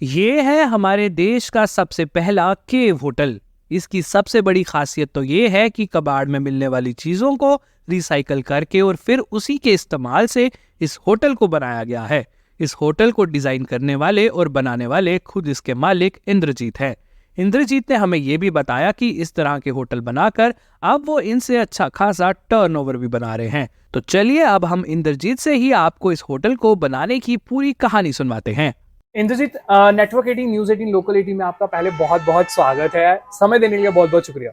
ये है हमारे देश का सबसे पहला केव होटल। इसकी सबसे बड़ी खासियत तो ये है कि कबाड़ में मिलने वाली चीजों को रिसाइकल करके और फिर उसी के इस्तेमाल से इस होटल को बनाया गया है। इस होटल को डिजाइन करने वाले और बनाने वाले खुद इसके मालिक इंद्रजीत हैं। इंद्रजीत ने हमें ये भी बताया कि इस तरह के होटल बनाकर अब वो इनसे अच्छा खासा टर्नओवर भी बना रहे हैं। तो चलिए अब हम इंद्रजीत से ही आपको इस होटल को बनाने की पूरी कहानी सुनवाते हैं। इंद्रजीत, नेटवर्क 18 न्यूज 18 लोकल 18 में आपका पहले बहुत बहुत स्वागत है। समय देने के लिए बहुत बहुत शुक्रिया।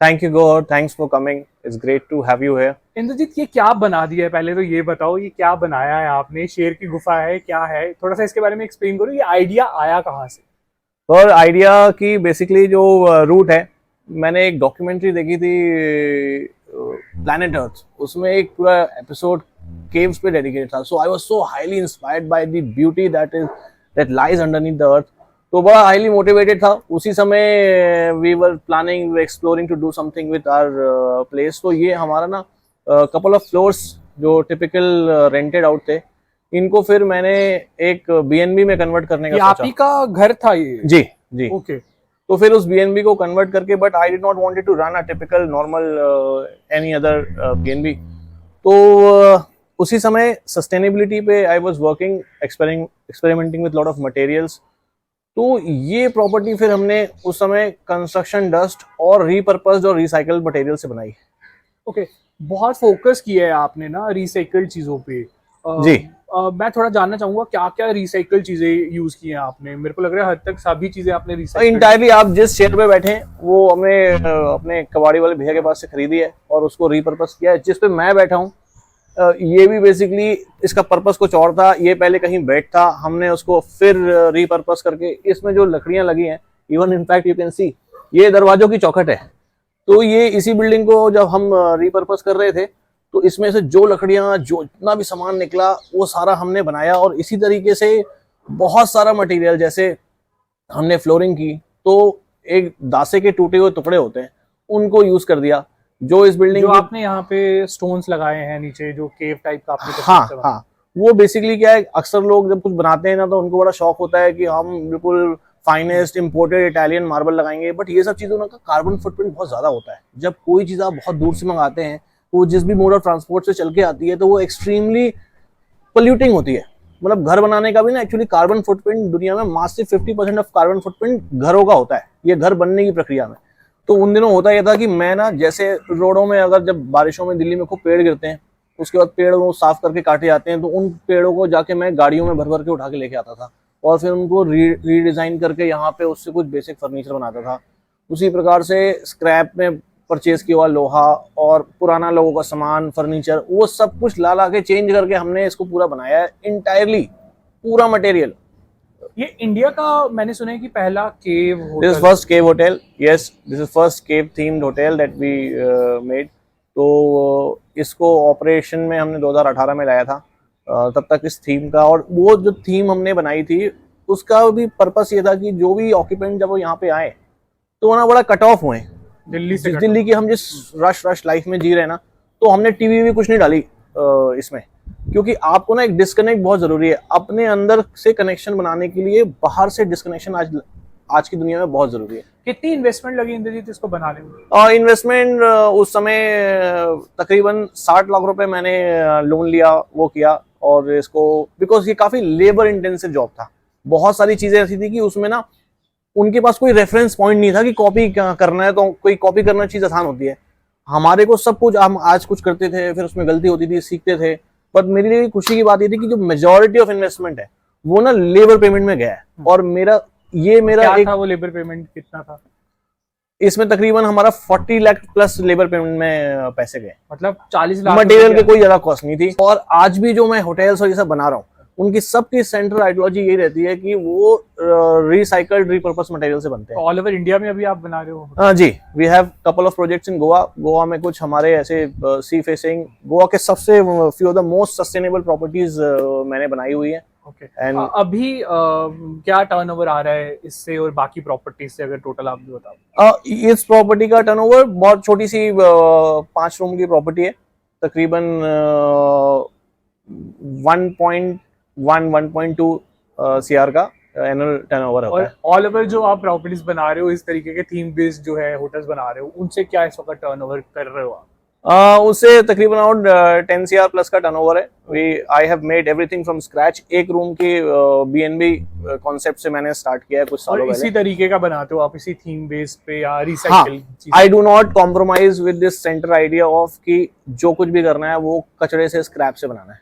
Thank you, Gaurav. Thanks for coming. It's great to have you here. Indrajit, ये क्या बना दिया है? पहले तो ये बताओ, ये क्या बनाया है आपने? शेर की गुफा है, क्या है? थोड़ा सा इसके बारे में एक्सप्लेन करो। ये आइडिया आया कहाँ से? और आइडिया की बेसिकली जो रूट है, मैंने एक डॉक्यूमेंट्री देखी थी प्लैनेट अर्थ। उसमें एक पूरा एपिसोड केव्स पे डेडिकेटेड था। So I was so highly inspired by the beauty that lies underneath the earth. तो बड़ा हाईली मोटिवेटेड था। उसी समय we were planning exploring to do something with our place. तो ये हमारा ना कपल ऑफ फ्लोर्स जो टिपिकल रेंटेड आउट थे, इनको फिर मैंने एक बीएनबी में कन्वर्ट करने का सोचा। आप ही का घर था ये? जी जी। ओके। तो फिर उस बीएनबी को कन्वर्ट करके, but I did not wanted to run a typical normal any other BnB. तो उसी समय सस्टेनेबिलिटी पे I was working, experimenting with lot of materials. तो ये प्रॉपर्टी फिर हमने उस समय कंस्ट्रक्शन डस्ट और रीपर्पस्ड और रिसाइकल्ड मटेरियल से बनाई। ओके। बहुत फोकस किया है आपने ना रिसाइकल्ड चीजों पे। जी। मैं थोड़ा जानना चाहूंगा क्या क्या रिसाइकल चीजें यूज की हैं आपने। मेरे को लग रहा है हद तक सभी चीजें आपने रिसाइकल। इंटायरली आप जिस शेयर पे बैठे हैं वो हमने अपने कबाड़ी वाले भैया के पास से खरीदी है और उसको रीपर्पस किया है। जिस पे मैं बैठा हूँ ये भी बेसिकली इसका पर्पस कुछ और था। ये पहले कहीं बेड था, हमने उसको फिर रीपर्पस करके इसमें जो लकड़ियां लगी हैं, even in fact you can see ये दरवाजों की चौखट है। तो ये इसी बिल्डिंग को जब हम रीपर्पस कर रहे थे तो इसमें से जो लकड़ियां, जो जितना भी सामान निकला वो सारा हमने बनाया। और इसी तरीके से बहुत सारा मटेरियल, जैसे हमने फ्लोरिंग की तो एक दासे के टूटे हुए टुकड़े होते हैं, उनको यूज कर दिया। जो इस बिल्डिंग जो आपने यहाँ पे स्टोन्स लगाए हैं नीचे, जो केव टाइप का आपने हाँ, वो बेसिकली क्या है, अक्सर लोग जब कुछ बनाते हैं ना तो उनको बड़ा शौक होता है कि हम बिल्कुल फाइनेस्ट इंपोर्टेड इटालियन मार्बल लगाएंगे। बट ये सब चीजों का कार्बन फुटप्रिंट बहुत ज्यादा होता है। जब कोई चीज आप बहुत दूर से मंगाते हैं, वो जिस भी मोड ऑफ ट्रांसपोर्ट से चल के आती है, तो वो एक्सट्रीमली पोल्यूटिंग होती है। मतलब घर बनाने का भी ना एक्चुअली कार्बन फुटप्रिंट दुनिया में मासिव 50% ऑफ कार्बन फुटप्रिंट घरों का होता है, ये घर बनने की प्रक्रिया में। तो उन दिनों होता यह था कि मैं ना, जैसे रोडों में अगर जब बारिशों में दिल्ली में खूब पेड़ गिरते हैं, उसके बाद पेड़ वो साफ करके काटे जाते हैं, तो उन पेड़ों को जाके मैं गाड़ियों में भर भर के उठा के लेके आता था और फिर उनको रीडिजाइन करके यहाँ पे उससे कुछ बेसिक फर्नीचर बनाता था। उसी प्रकार से स्क्रैप में परचेज किया हुआ लोहा और पुराना लोगों का सामान, फर्नीचर, वो सब कुछ ला ला के चेंज करके हमने इसको पूरा बनाया है, इंटायरली पूरा मटेरियल। ये इंडिया का मैंने सुना है कि पहला cave hotel. This is first cave hotel. Yes, this is first cave themed hotel that we made. तो इसको ऑपरेशन में हमने 2018 में लाया था। तब तक इस थीम का, और वो जो थीम हमने बनाई थी उसका भी पर्पस ये था कि जो भी ऑक्यूपेंट जब वो यहाँ पे आए तो ना बड़ा कट ऑफ हुए दिल्ली की। हम जिस रश लाइफ में जी रहे हैं ना, तो हमने टीवी भी कुछ नहीं डाली इसमें, क्योंकि आपको ना एक डिस्कनेक्ट बहुत जरूरी है। अपने अंदर से कनेक्शन बनाने के लिए बाहर से डिस्कनेक्शन आज की दुनिया में बहुत जरूरी है। कितनी इन्वेस्टमेंट लगी इंद्रजीत इसको बनाने में? इन्वेस्टमेंट उस समय तकरीबन 60 लाख रुपए मैंने लोन लिया, वो किया। और इसको बिकॉज ये काफी लेबर इंटेंसिव जॉब था। बहुत सारी चीजें ऐसी थी कि उसमें ना उनके पास कोई रेफरेंस पॉइंट नहीं था कि कॉपी करना है, तो कोई कॉपी करना चीज आसान होती है। हमारे को सब कुछ, हम आज कुछ करते थे, फिर उसमें गलती होती थी, सीखते थे। पर मेरे लिए खुशी की बात ये थी कि जो मेजॉरिटी ऑफ इन्वेस्टमेंट है वो ना लेबर पेमेंट में गया है। और मेरा क्या था वो लेबर पेमेंट कितना था? इसमें तकरीबन हमारा 40 लाख प्लस लेबर पेमेंट में पैसे गए। मतलब 40 लाख। मटेरियल की कोई ज्यादा कॉस्ट नहीं थी। और आज भी जो मैं होटल्स और ये सब बना रहा हूँ, उनकी सबकी सेंट्रल आइडियोलॉजी यही रहती है कि वो रिसाइकल्ड रिपर्पस मटेरियल से बनते हैं। ऑल ओवर इंडिया में अभी आप बना रहे हो? हाँ जी, we have couple of projects in Goa में कुछ हमारे ऐसे सी फेसिंग, गोवा के सबसे few of the most sustainable properties मैंने बनाई हुई है। ओके। अभी क्या टर्नओवर आ रहा है इससे और बाकी प्रॉपर्टीज से, अगर टोटल आप भी बताओ? इस प्रॉपर्टी का टर्नओवर बहुत छोटी सी 5 रूम की प्रॉपर्टी है, तकरीबन 1.1-1.2 CR का एनुअल टर्नओवर होता और है। ऑल ओवर जो आप प्रॉपर्टीज बना रहे हो इस तरीके के थीम बेस्ड जो है होटल्स बना रहे हो, उनसे क्या इस वक्त टर्नओवर कर रहे हो आप? उससे तकरीबन अराउंड 10 CR प्लस का टर्नओवर है। I have made everything from scratch. एक रूम की B&B कॉन्सेप्ट से मैंने स्टार्ट किया है कुछ और सालों इसी पहले। तरीके का बनाते हो आप, इसी थीम बेस्ड पे या हाँ, recycle I do not compromise with this centre idea of कि जो कुछ भी करना है वो कचड़े से स्क्रैप से बनाना है।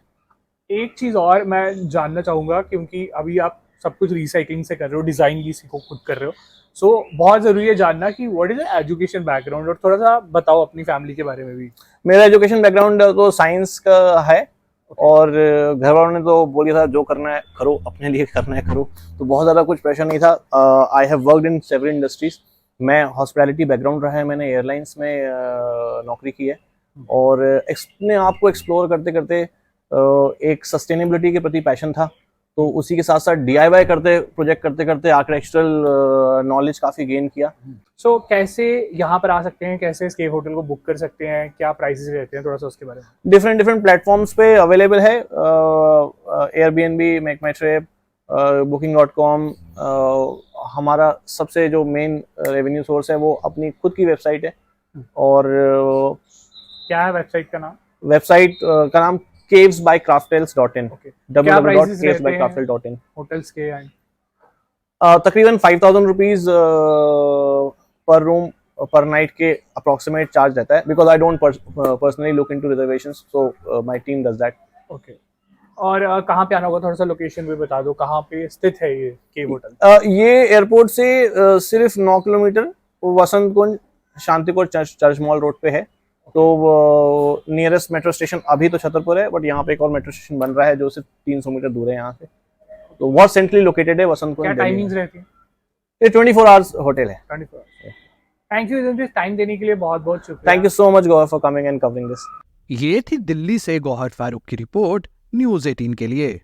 एक चीज और मैं जानना चाहूंगा, क्योंकि अभी आप सब कुछ रिसाइकलिंग से कर रहे हो, डिजाइन भी इसी को खुद कर रहे हो, सो बहुत जरूरी है जानना कि व्हाट इज एजुकेशन बैकग्राउंड, और थोड़ा सा बताओ अपनी फैमिली के बारे में भी। मेरा एजुकेशन बैकग्राउंड तो साइंस का है और घर वालों ने तो बोल दिया था जो करना है करो, अपने लिए करना है करो, तो बहुत ज़्यादा कुछ प्रेशर नहीं था। I have worked in several industries. मैं हॉस्पिटैलिटी बैकग्राउंड रहा है, मैंने एयरलाइंस में नौकरी की है और अपने आप को एक्सप्लोर करते करते एक सस्टेनेबिलिटी के प्रति पैशन था, तो उसी के साथ साथ DIY करते प्रोजेक्ट करते करते आर्किटेक्चरल नॉलेज काफ़ी गेन किया। सो कैसे यहाँ पर आ सकते हैं, कैसे स्के होटल को बुक कर सकते हैं, क्या प्राइसेस रहते हैं, थोड़ा सा उसके बारे में। डिफरेंट प्लेटफॉर्म्स पे अवेलेबल है। Airbnb, मेक माई ट्रिप, booking.com। हमारा सबसे जो मेन रेवेन्यू सोर्स है वो अपनी खुद की वेबसाइट है और क्या है वेबसाइट का नाम? वेबसाइट का नाम cavesbycraftels.in। ओके, क्या प्राइसेस रहते हैं www.cavesbycraftels.in। होटल्स के? तकरीबन 5,000 रुपीज पर रूम पर नाइट के अप्रोक्सीमेट चार्ज रहता है, because I don't personally look into reservations, so my team does that. Okay, और कहाँ पे आना होगा, थोड़ा सा लोकेशन भी बता दो, कहाँ पे स्थित है ये केव होटल? ये एयरपोर्ट से सिर्फ 9 किलोमीटर वसंत कुंज शांतिपुर चर्च मॉल रोड पे है। तो नियरेस्ट मेट्रो स्टेशन अभी तो छतरपुर है, बट यहाँ पे एक और मेट्रो स्टेशन बन रहा है जो सिर्फ 300 मीटर दूर है यहाँ से, तो बहुत सेंट्रली लोकेटेड है वसंत कुंज। क्या टाइमिंग्स रहती है? ये 24 आवर्स होटल है। 24 आवर्स। थैंक यू टाइम देने के लिए, बहुत बहुत शुक्रिया। Thank you so much Gauhar for coming and covering this. ये थी दिल्ली से गौहर फारूक की रिपोर्ट न्यूज़ 18 के लिए।